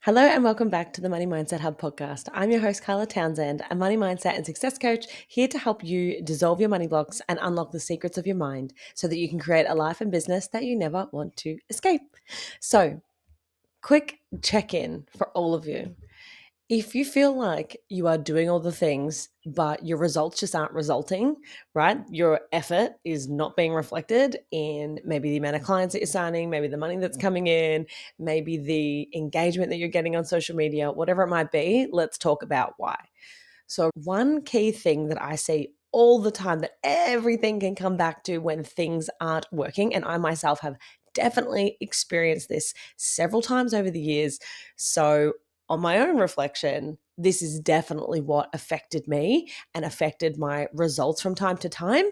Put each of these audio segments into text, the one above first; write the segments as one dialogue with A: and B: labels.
A: Hello and welcome back to the Money Mindset Hub podcast. I'm your host, Carla Townsend, a money mindset and success coach here to help you dissolve your money blocks and unlock the secrets of your mind so that you can create a life and business that you never want to escape. So, quick check in for all of you. If you feel like you are doing all the things, but your results just aren't resulting, right? Your effort is not being reflected in maybe the amount of clients that you're signing, maybe the money that's coming in, maybe the engagement that you're getting on social media, whatever it might be, let's talk about why. So, one key thing that I see all the time that everything can come back to when things aren't working, and I myself have definitely experienced this several times over the years. So, on my own reflection, this is definitely what affected me and affected my results from time to time.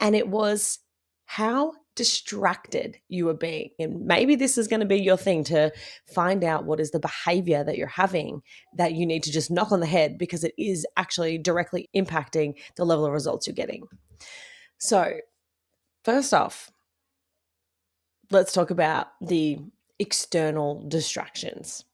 A: And it was how distracted you were being. And maybe this is going to be your thing to find out what is the behavior that you're having that you need to just knock on the head because it is actually directly impacting the level of results you're getting. So, first off, let's talk about the external distractions.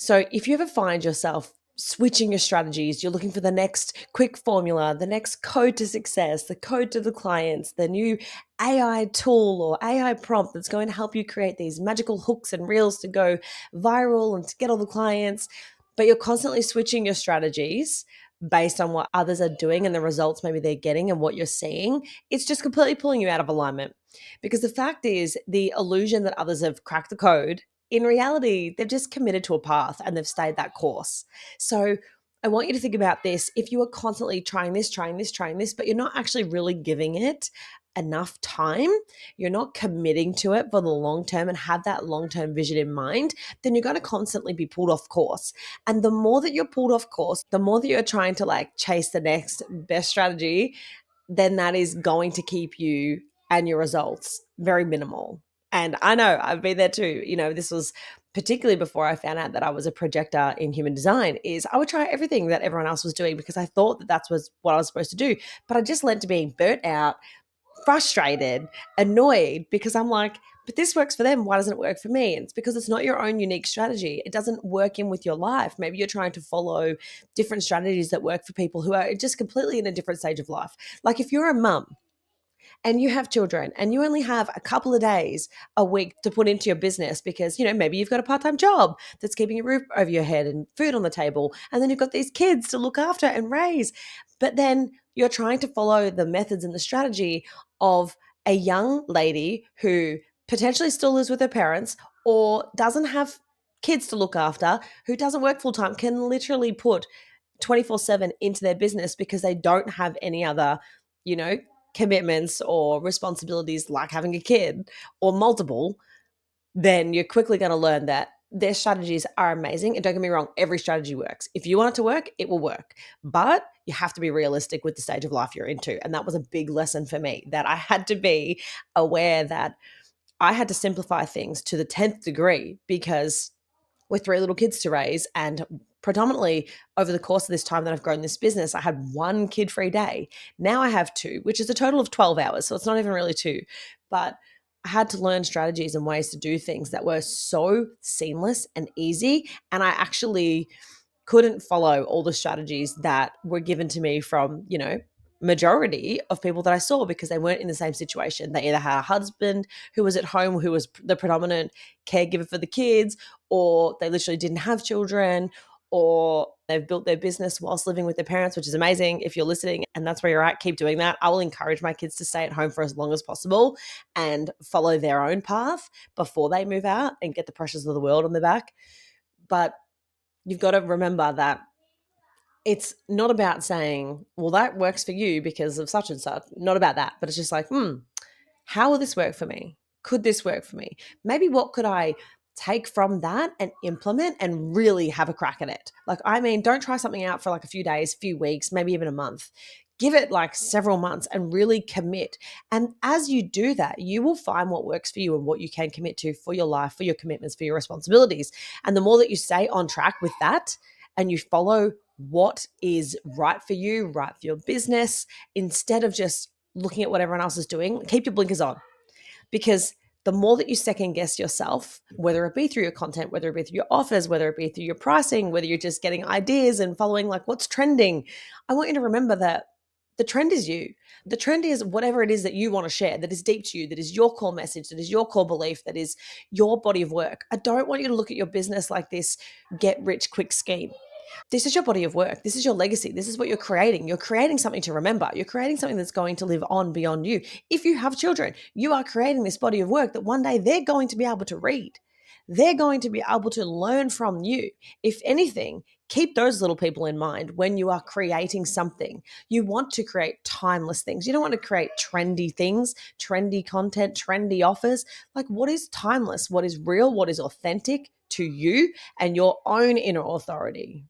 A: So if you ever find yourself switching your strategies, you're looking for the next quick formula, the next code to success, the code to the clients, the new AI tool or AI prompt that's going to help you create these magical hooks and reels to go viral and to get all the clients, but you're constantly switching your strategies based on what others are doing and the results maybe they're getting and what you're seeing, it's just completely pulling you out of alignment. Because the fact is, the illusion that others have cracked the code, in reality, they've just committed to a path and they've stayed that course. So I want you to think about this. If you are constantly trying this, trying this, trying this, but you're not actually really giving it enough time, you're not committing to it for the long term and have that long term vision in mind, then you're going to constantly be pulled off course. And the more that you're pulled off course, the more that you're trying to like chase the next best strategy, then that is going to keep you and your results very minimal. And I know I've been there too. This was particularly before I found out that I was a projector in human design, is I would try everything that everyone else was doing because I thought that that's was what I was supposed to do. But I just led to being burnt out, frustrated, annoyed because I'm like, but this works for them. Why doesn't it work for me? And it's because it's not your own unique strategy. It doesn't work in with your life. Maybe you're trying to follow different strategies that work for people who are just completely in a different stage of life. Like if you're a mum and you have children and you only have a couple of days a week to put into your business because, maybe you've got a part time job that's keeping a roof over your head and food on the table. And then you've got these kids to look after and raise. But then you're trying to follow the methods and the strategy of a young lady who potentially still lives with her parents or doesn't have kids to look after, who doesn't work full time, can literally put 24/7 into their business because they don't have any other, you know, commitments or responsibilities like having a kid or multiple, then you're quickly going to learn that their strategies are amazing. And don't get me wrong, every strategy works. If you want it to work, it will work. But you have to be realistic with the stage of life you're into. And that was a big lesson for me, that I had to be aware that I had to simplify things to the 10th degree because with three little kids to raise and predominantly over the course of this time that I've grown this business, I had one kid free day. Now I have two, which is a total of 12 hours. So it's not even really two. But I had to learn strategies and ways to do things that were so seamless and easy. And I actually couldn't follow all the strategies that were given to me from, majority of people that I saw because they weren't in the same situation. They either had a husband who was at home, who was the predominant caregiver for the kids, or they literally didn't have children, or they've built their business whilst living with their parents, which is amazing. If you're listening and that's where you're at, keep doing that. I will encourage my kids to stay at home for as long as possible and follow their own path before they move out and get the pressures of the world on their back. But you've got to remember that it's not about saying, well, that works for you because of such and such. Not about that. But it's just like, how will this work for me? Could this work for me? Maybe what could I take from that and implement and really have a crack at it? Don't try something out for like a few days, few weeks, maybe even a month. Give it like several months and really commit. And as you do that, you will find what works for you and what you can commit to for your life, for your commitments, for your responsibilities. And the more that you stay on track with that and you follow what is right for you, right for your business, instead of just looking at what everyone else is doing, keep your blinkers on because The more that you second guess yourself, whether it be through your content, whether it be through your offers, whether it be through your pricing, whether you're just getting ideas and following like what's trending, I want you to remember that the trend is you. The trend is whatever it is that you want to share, that is deep to you, that is your core message, that is your core belief, that is your body of work. I don't want you to look at your business like this get rich quick scheme. This is your body of work. This is your legacy. This is what you're creating. You're creating something to remember. You're creating something that's going to live on beyond you. If you have children, you are creating this body of work that one day they're going to be able to read. They're going to be able to learn from you. If anything, keep those little people in mind when you are creating something. You want to create timeless things. You don't want to create trendy things, trendy content, trendy offers. Like, what is timeless? What is real? What is authentic to you and your own inner authority?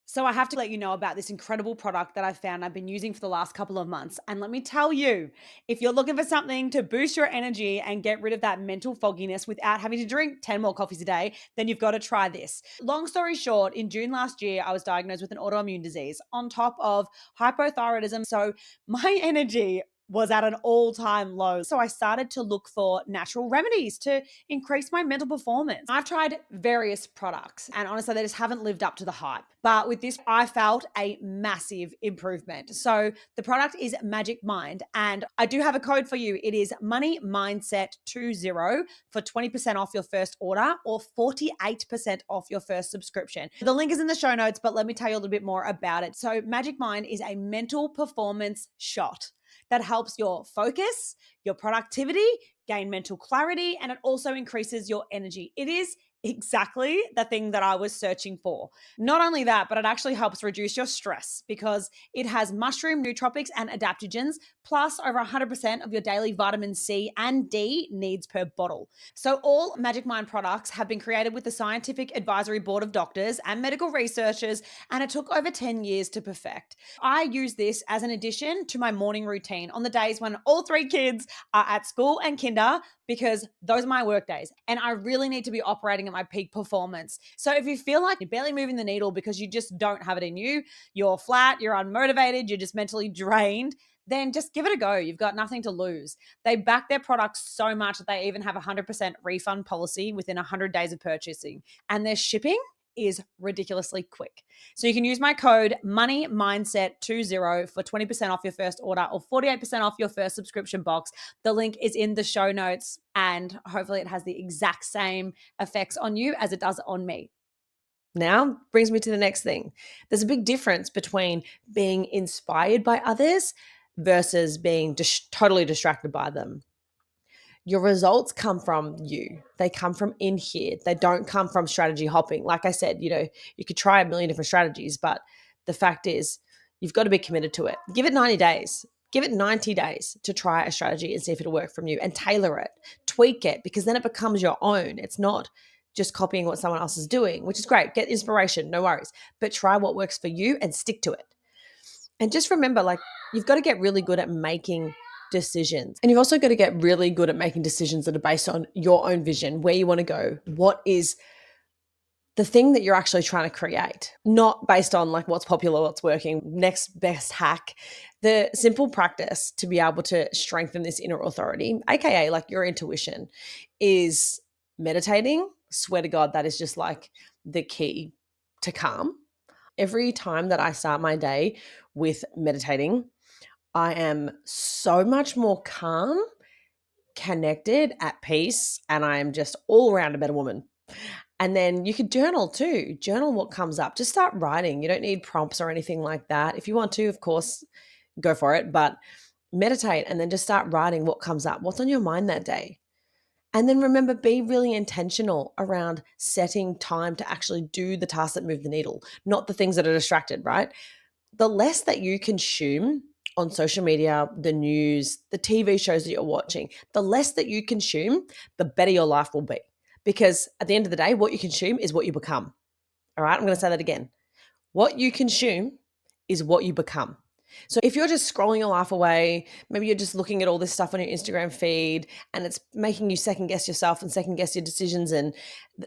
B: So I have to let you know about this incredible product that I've found I've been using for the last couple of months. And let me tell you, if you're looking for something to boost your energy and get rid of that mental fogginess without having to drink 10 more coffees a day, then you've got to try this. Long story short, in June last year, I was diagnosed with an autoimmune disease on top of hypothyroidism. So my energy was at an all-time low. So I started to look for natural remedies to increase my mental performance. I've tried various products and honestly, they just haven't lived up to the hype. But with this, I felt a massive improvement. So the product is Magic Mind, and I do have a code for you. It is Money Mindset 20 for 20% off your first order or 48% off your first subscription. The link is in the show notes, but let me tell you a little bit more about it. So Magic Mind is a mental performance shot that helps your focus, your productivity, gain mental clarity, and it also increases your energy. It is exactly the thing that I was searching for. Not only that, but it actually helps reduce your stress because it has mushroom nootropics and adaptogens, plus over 100% of your daily vitamin C and D needs per bottle. So, all Magic Mind products have been created with the scientific advisory board of doctors and medical researchers, and it took over 10 years to perfect. I use this as an addition to my morning routine on the days when all three kids are at school and kinder because those are my work days and I really need to be operating at my peak performance. So if you feel like you're barely moving the needle because you just don't have it in you, you're flat, you're unmotivated, you're just mentally drained, then just give it a go. You've got nothing to lose. They back their products so much that they even have a 100% refund policy within 100 days of purchasing. And their shipping is ridiculously quick. So you can use my code MONEYMINDSET20 for 20% off your first order or 48% off your first subscription box. The link is in the show notes and hopefully it has the exact same effects on you as it does on me.
A: Now brings me to the next thing. There's a big difference between being inspired by others versus being totally distracted by them. Your results come from you. They come from in here. They don't come from strategy hopping. Like I said, you could try a million different strategies, but the fact is, you've got to be committed to it. Give it 90 days. Give it 90 days to try a strategy and see if it'll work from you and tailor it, tweak it, because then it becomes your own. It's not just copying what someone else is doing, which is great. Get inspiration, no worries. But try what works for you and stick to it. And just remember, like, you've got to get really good at making decisions. And you've also got to get really good at making decisions that are based on your own vision, where you want to go, what is the thing that you're actually trying to create, not based on like what's popular, what's working, next best hack. The simple practice to be able to strengthen this inner authority, aka like your intuition, is meditating. Swear to God, that is just like the key to calm. Every time that I start my day with meditating, I am so much more calm, connected, at peace, and I am just all around a better woman. And then you could journal too. Journal what comes up. Just start writing. You don't need prompts or anything like that. If you want to, of course, go for it, but meditate and then just start writing what comes up. What's on your mind that day? And then remember, be really intentional around setting time to actually do the tasks that move the needle, not the things that are distracted, right? The less that you consume on social media, the news, the TV shows that you're watching, the less that you consume, the better your life will be. Because at the end of the day, what you consume is what you become. All right, I'm going to say that again. What you consume is what you become. So if you're just scrolling your life away, maybe you're just looking at all this stuff on your Instagram feed and it's making you second guess yourself and second guess your decisions, and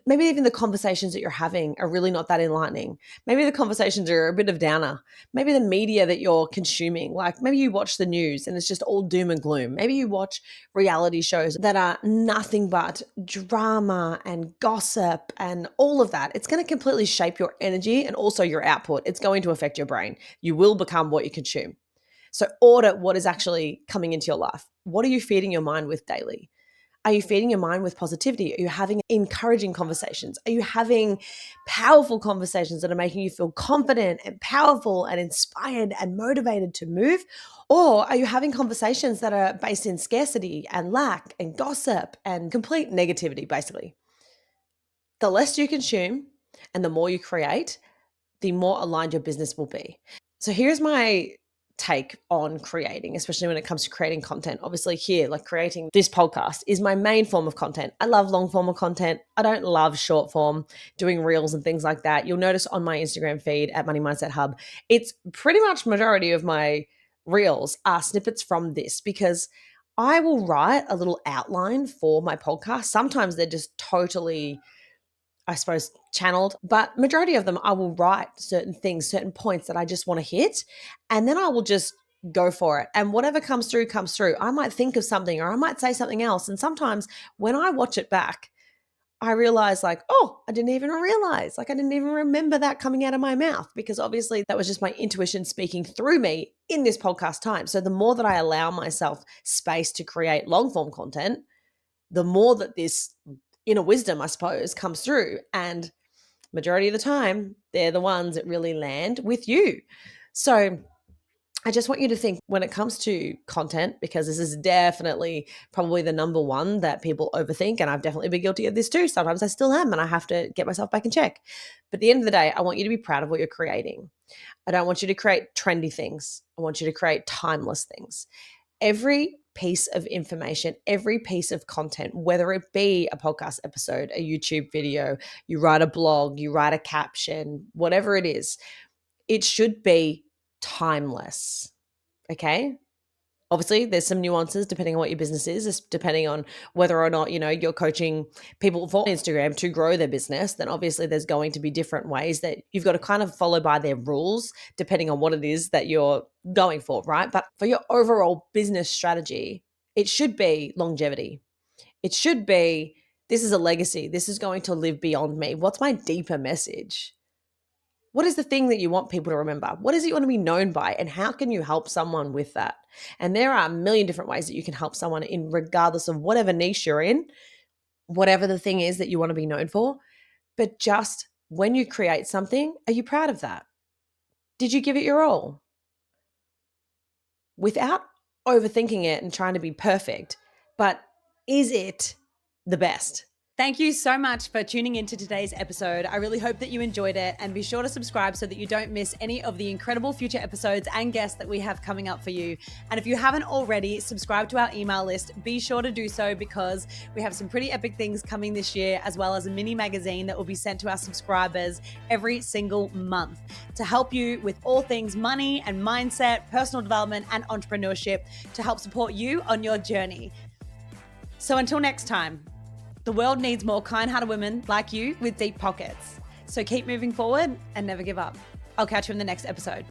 A: maybe even the conversations that you're having are really not that enlightening. Maybe the conversations are a bit of downer. Maybe the media that you're consuming, like maybe you watch the news and it's just all doom and gloom. Maybe you watch reality shows that are nothing but drama and gossip and all of that. It's going to completely shape your energy and also your output. It's going to affect your brain. You will become what you consume. So audit what is actually coming into your life. What are you feeding your mind with daily? Are you feeding your mind with positivity? Are you having encouraging conversations? Are you having powerful conversations that are making you feel confident and powerful and inspired and motivated to move? Or are you having conversations that are based in scarcity and lack and gossip and complete negativity, basically? The less you consume and the more you create, the more aligned your business will be. So here's my take on creating, especially when it comes to creating content. Obviously, here, like creating this podcast is my main form of content. I love long form of content. I don't love short form, doing reels and things like that. You'll notice on my Instagram feed at Money Mindset Hub, it's pretty much majority of my reels are snippets from this, because I will write a little outline for my podcast. Sometimes they're just totally, I suppose, channeled, but majority of them I will write certain things, certain points that I just want to hit, and then I will just go for it. And whatever comes through, comes through. I might think of something or I might say something else. And sometimes when I watch it back, I realize like, oh, I didn't even realize, like I didn't even remember that coming out of my mouth, because obviously that was just my intuition speaking through me in this podcast time. So the more that I allow myself space to create long form content, the more that this inner wisdom, I suppose, comes through. And majority of the time, they're the ones that really land with you. So I just want you to think when it comes to content, because this is definitely probably the number one that people overthink. And I've definitely been guilty of this too. Sometimes I still am, and I have to get myself back in check. But at the end of the day, I want you to be proud of what you're creating. I don't want you to create trendy things. I want you to create timeless things. Every piece of information, every piece of content, whether it be a podcast episode, a YouTube video, you write a blog, you write a caption, whatever it is, it should be timeless. Okay. Obviously, there's some nuances depending on what your business is, depending on whether or not, you're coaching people for Instagram to grow their business. Then obviously there's going to be different ways that you've got to kind of follow by their rules depending on what it is that you're going for, right? But for your overall business strategy, it should be longevity. It should be, this is a legacy. This is going to live beyond me. What's my deeper message? What is the thing that you want people to remember? What is it you want to be known by? And how can you help someone with that? And there are a million different ways that you can help someone in, regardless of whatever niche you're in, whatever the thing is that you want to be known for. But just when you create something, are you proud of that? Did you give it your all? Without overthinking it and trying to be perfect, but is it the best?
B: Thank you so much for tuning into today's episode. I really hope that you enjoyed it, and be sure to subscribe so that you don't miss any of the incredible future episodes and guests that we have coming up for you. And if you haven't already subscribed to our email list, be sure to do so, because we have some pretty epic things coming this year, as well as a mini magazine that will be sent to our subscribers every single month to help you with all things money and mindset, personal development, and entrepreneurship, to help support you on your journey. So until next time, the world needs more kind-hearted women like you with deep pockets. So keep moving forward and never give up. I'll catch you in the next episode.